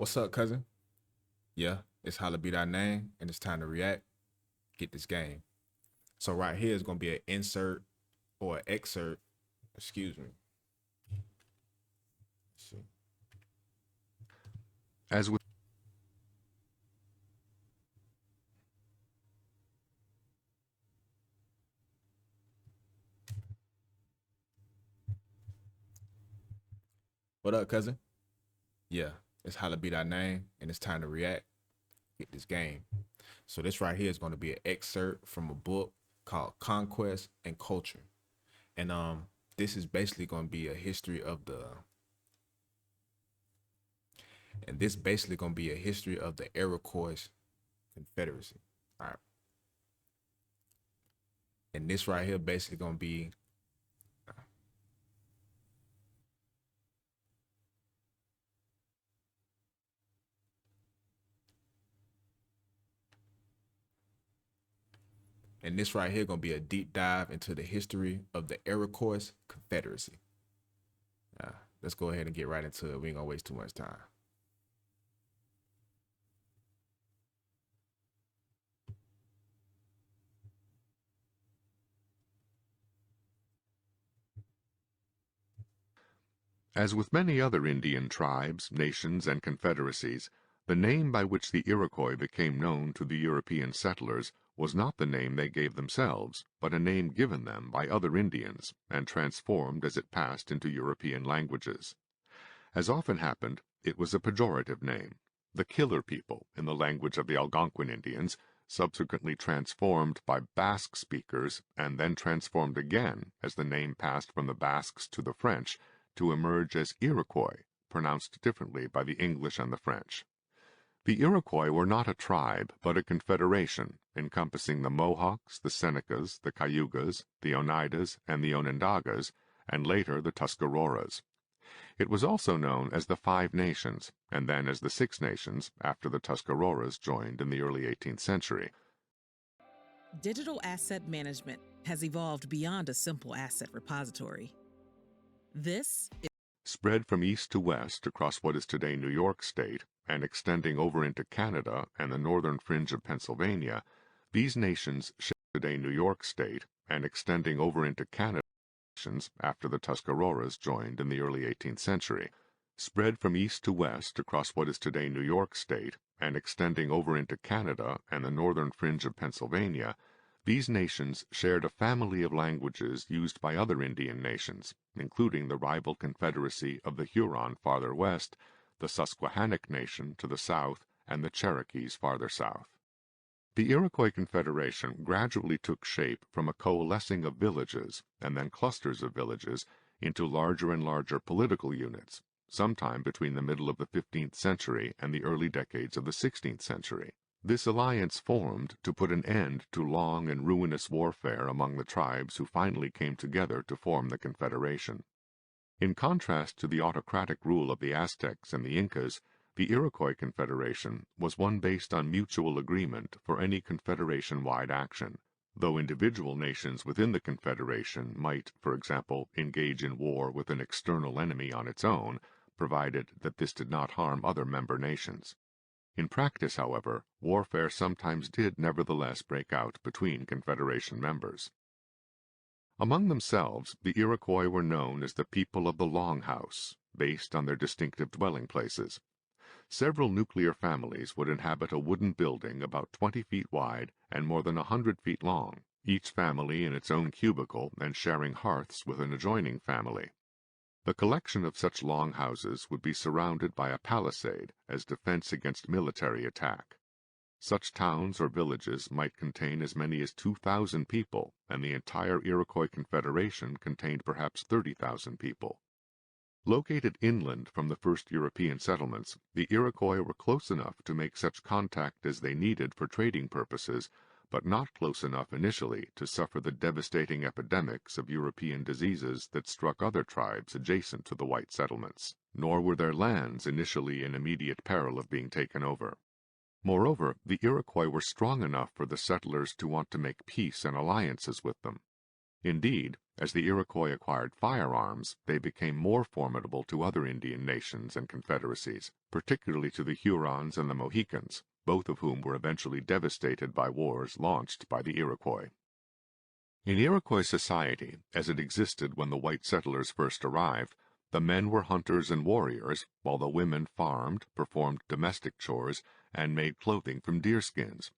What's up, cousin? Yeah, it's Holla Be Thy Name, and it's time to react. Get this game. So right here is gonna be an insert or an excerpt. Excuse me. Let's see. As with What up, cousin? Yeah, it's Holla Be Thy Name, and it's time to react. Get this game. So this right here is gonna be an excerpt from a book called Conquest and Culture, and this is basically gonna be a history of the, and this basically gonna be a history of the Iroquois Confederacy. All right, and this right here basically gonna be And this right here gonna be a deep dive into the history of the Iroquois Confederacy. Uh, let's go ahead and get right into it. We ain't gonna waste too much time. As with many other Indian tribes, nations, and confederacies, the name by which the Iroquois became known to the European settlers was not the name they gave themselves, but a name given them by other Indians, and transformed as it passed into European languages. As often happened, it was a pejorative name. The Killer People, in the language of the Algonquin Indians, subsequently transformed by Basque speakers, and then transformed again as the name passed from the Basques to the French, to emerge as Iroquois, pronounced differently by the English and the French. The Iroquois were not a tribe, but a confederation, encompassing the Mohawks, the Senecas, the Cayugas, the Oneidas, and the Onondagas, and later the Tuscaroras. It was also known as the Five Nations, and then as the Six Nations, after the Tuscaroras joined in the early 18th century. Digital asset management has evolved beyond a simple asset repository. This is Spread from east to west across what is today New York State, and extending over into Canada and the northern fringe of Pennsylvania, these nations share today New York State, and extending over into Canada after the Tuscaroras joined in the early 18th century. Spread from east to west across what is today New York State, and extending over into Canada and the northern fringe of Pennsylvania, these nations shared a family of languages used by other Indian nations, including the rival confederacy of the Huron farther west, the Susquehannock Nation to the south, and the Cherokees farther south. The Iroquois Confederation gradually took shape from a coalescing of villages, and then clusters of villages, into larger and larger political units, sometime between the middle of the 15th century and the early decades of the 16th century. This alliance formed to put an end to long and ruinous warfare among the tribes who finally came together to form the Confederation. In contrast to the autocratic rule of the Aztecs and the Incas, the Iroquois Confederation was one based on mutual agreement for any confederation-wide action, though individual nations within the Confederation might, for example, engage in war with an external enemy on its own, provided that this did not harm other member nations. In practice, however, warfare sometimes did nevertheless break out between Confederation members. Among themselves, the Iroquois were known as the people of the Long House, based on their distinctive dwelling places. Several nuclear families would inhabit a wooden building about 20 feet wide and more than 100 feet long, each family in its own cubicle and sharing hearths with an adjoining family. The collection of such long houses would be surrounded by a palisade as defense against military attack. Such towns or villages might contain as many as 2,000 people, and the entire Iroquois Confederation contained perhaps 30,000 people. Located inland from the first European settlements, the Iroquois were close enough to make such contact as they needed for trading purposes, but not close enough initially to suffer the devastating epidemics of European diseases that struck other tribes adjacent to the white settlements, nor were their lands initially in immediate peril of being taken over. Moreover, the Iroquois were strong enough for the settlers to want to make peace and alliances with them. Indeed, as the Iroquois acquired firearms, they became more formidable to other Indian nations and confederacies, particularly to the Hurons and the Mohicans, both of whom were eventually devastated by wars launched by the Iroquois. In Iroquois society, as it existed when the white settlers first arrived, the men were hunters and warriors, while the women farmed, performed domestic chores, and made clothing from deerskins.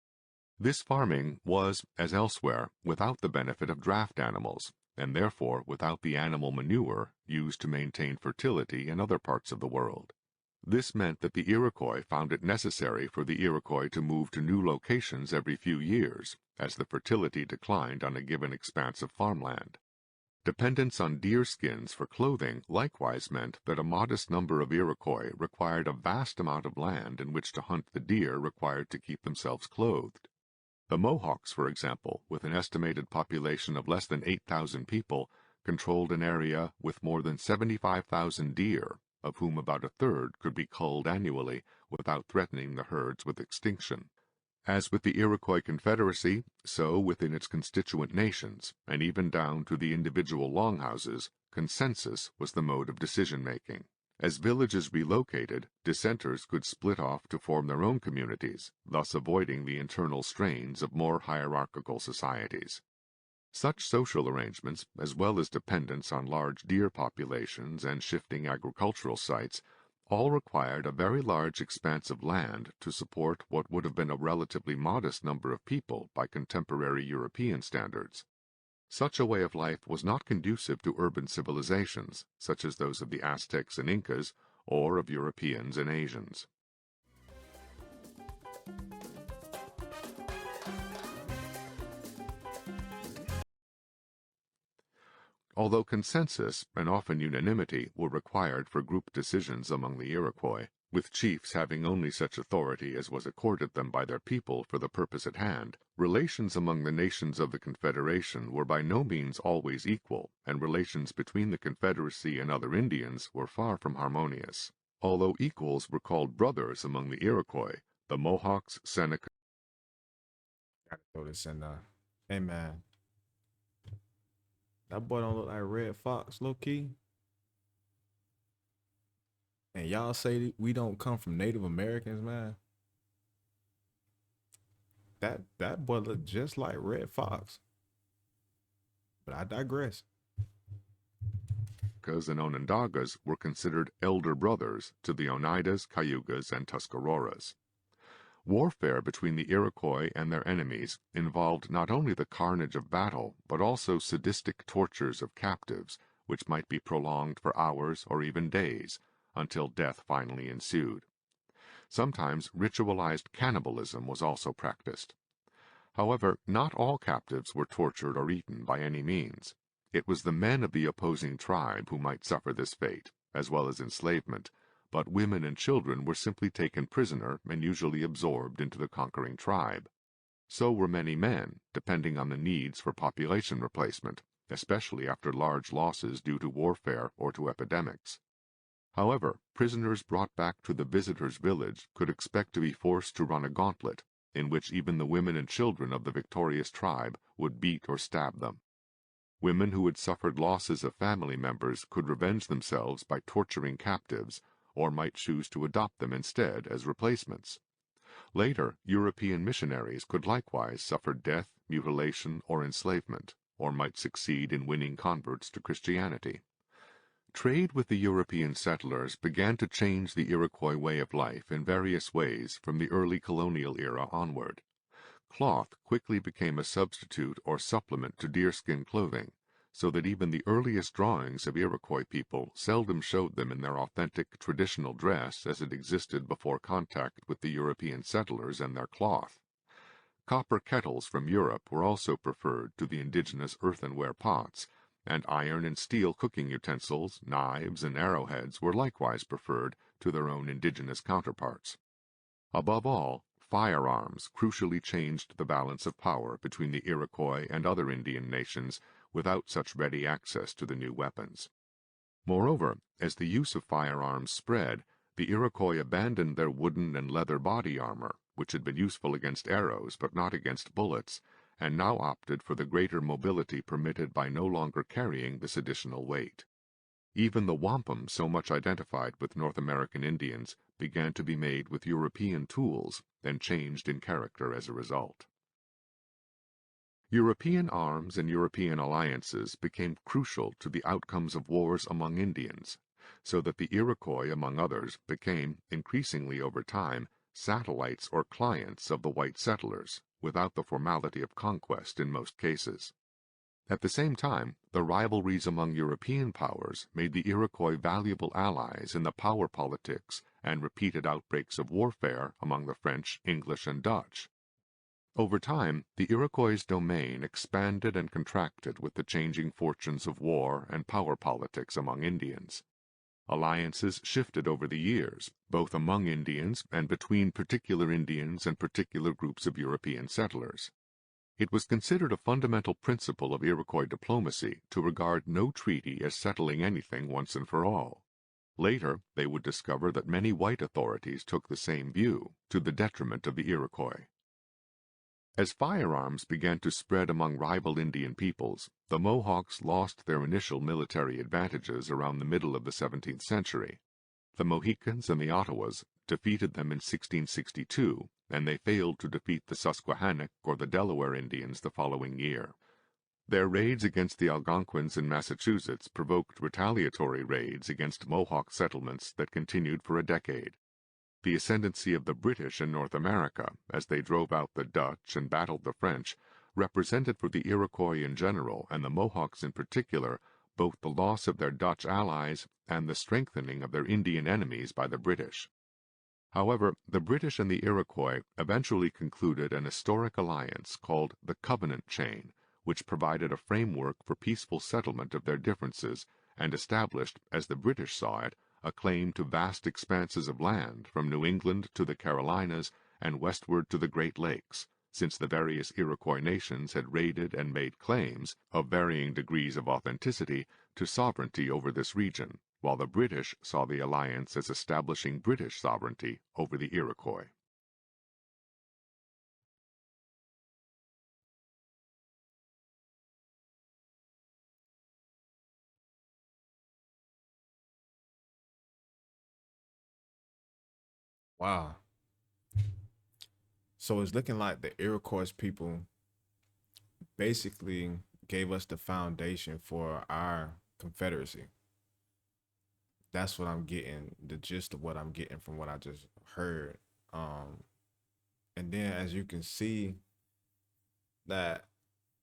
This farming was, as elsewhere, without the benefit of draft animals, and therefore without the animal manure used to maintain fertility in other parts of the world. This meant that the Iroquois found it necessary for the Iroquois to move to new locations every few years, as the fertility declined on a given expanse of farmland. Dependence on deer skins for clothing likewise meant that a modest number of Iroquois required a vast amount of land in which to hunt the deer required to keep themselves clothed. The Mohawks, for example, with an estimated population of less than 8,000 people, controlled an area with more than 75,000 deer, of whom about a third could be culled annually without threatening the herds with extinction. As with the Iroquois Confederacy, so within its constituent nations, and even down to the individual longhouses, consensus was the mode of decision-making. As villages relocated, dissenters could split off to form their own communities, thus avoiding the internal strains of more hierarchical societies. Such social arrangements, as well as dependence on large deer populations and shifting agricultural sites, all required a very large expanse of land to support what would have been a relatively modest number of people by contemporary European standards. Such a way of life was not conducive to urban civilizations, such as those of the Aztecs and Incas, or of Europeans and Asians. Although consensus and often unanimity were required for group decisions among the Iroquois, with chiefs having only such authority as was accorded them by their people for the purpose at hand, relations among the nations of the Confederation were by no means always equal, and relations between the Confederacy and other Indians were far from harmonious. Although equals were called brothers among the Iroquois, the Mohawks, Senecas, Gotta throw this in there. Hey man, that boy don't look like Red Fox, low key. And y'all say we don't come from Native Americans, man. That boy look just like Red Fox. But I digress. and Onondagas were considered elder brothers to the Oneidas, Cayugas, and Tuscaroras. Warfare between the Iroquois and their enemies involved not only the carnage of battle, but also sadistic tortures of captives, which might be prolonged for hours or even days, until death finally ensued. Sometimes ritualized cannibalism was also practiced. However, not all captives were tortured or eaten by any means. It was the men of the opposing tribe who might suffer this fate, as well as enslavement, but women and children were simply taken prisoner and usually absorbed into the conquering tribe. So were many men, depending on the needs for population replacement, especially after large losses due to warfare or to epidemics. However, prisoners brought back to the visitor's village could expect to be forced to run a gauntlet, in which even the women and children of the victorious tribe would beat or stab them. Women who had suffered losses of family members could revenge themselves by torturing captives, or might choose to adopt them instead as replacements. Later, European missionaries could likewise suffer death, mutilation, or enslavement, or might succeed in winning converts to Christianity. Trade with the European settlers began to change the Iroquois way of life in various ways from the early colonial era onward. Cloth quickly became a substitute or supplement to deerskin clothing, so that even the earliest drawings of Iroquois people seldom showed them in their authentic traditional dress as it existed before contact with the European settlers and their cloth. Copper kettles from Europe were also preferred to the indigenous earthenware pots, and iron and steel cooking utensils, knives, and arrowheads were likewise preferred to their own indigenous counterparts. Above all, firearms crucially changed the balance of power between the Iroquois and other Indian nations without such ready access to the new weapons. Moreover, as the use of firearms spread, the Iroquois abandoned their wooden and leather body armor, which had been useful against arrows but not against bullets, and now opted for the greater mobility permitted by no longer carrying this additional weight. Even the wampum so much identified with North American Indians began to be made with European tools and changed in character as a result. European arms and European alliances became crucial to the outcomes of wars among Indians, so that the Iroquois, among others, became, increasingly over time, satellites or clients of the white settlers, without the formality of conquest in most cases. At the same time, the rivalries among European powers made the Iroquois valuable allies in the power politics and repeated outbreaks of warfare among the French, English, and Dutch. Over time, the Iroquois' domain expanded and contracted with the changing fortunes of war and power politics among Indians. Alliances shifted over the years, both among Indians and between particular Indians and particular groups of European settlers. It was considered a fundamental principle of Iroquois diplomacy to regard no treaty as settling anything once and for all. Later, they would discover that many white authorities took the same view, to the detriment of the Iroquois. As firearms began to spread among rival Indian peoples, the Mohawks lost their initial military advantages around the middle of the 17th century. The Mohicans and the Ottawas defeated them in 1662, and they failed to defeat the Susquehannock or the Delaware Indians the following year. Their raids against the Algonquins in Massachusetts provoked retaliatory raids against Mohawk settlements that continued for a decade. The ascendancy of the British in North America, as they drove out the Dutch and battled the French, represented for the Iroquois in general and the Mohawks in particular both the loss of their Dutch allies and the strengthening of their Indian enemies by the British. However, the British and the Iroquois eventually concluded an historic alliance called the Covenant Chain, which provided a framework for peaceful settlement of their differences and established, as the British saw it, a claim to vast expanses of land from New England to the Carolinas and westward to the Great Lakes, since the various Iroquois nations had raided and made claims, of varying degrees of authenticity, to sovereignty over this region, while the British saw the alliance as establishing British sovereignty over the Iroquois. Wow. So it's looking like the Iroquois people basically gave us the foundation for our Confederacy. That's what I'm getting, the gist of what I'm getting from what I just heard. Um, and then as you can see that,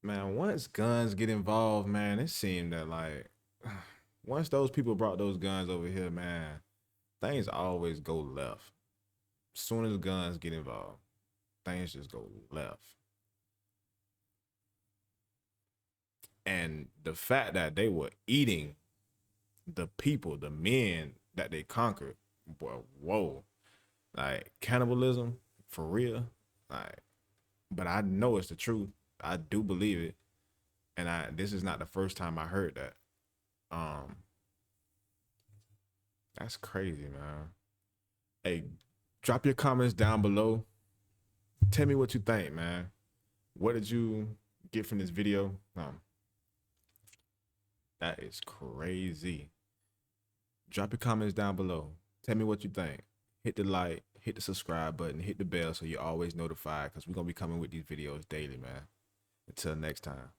man, once guns get involved, man, it seemed that like once those people brought those guns over here, man, things always go left. As soon as guns get involved, things just go left. And the fact that they were eating the people, the men that they conquered, boy, whoa. Like cannibalism, for real. Like, but I know it's the truth. I do believe it. And this is not the first time I heard that. Um, that's crazy, man. Hey, drop your comments down below. Tell me what you think, man. What did you get from this video? That is crazy. Drop your comments down below. Tell me what you think. Hit the like, hit the subscribe button, hit the bell so you're always notified because we're going to be coming with these videos daily, man. Until next time.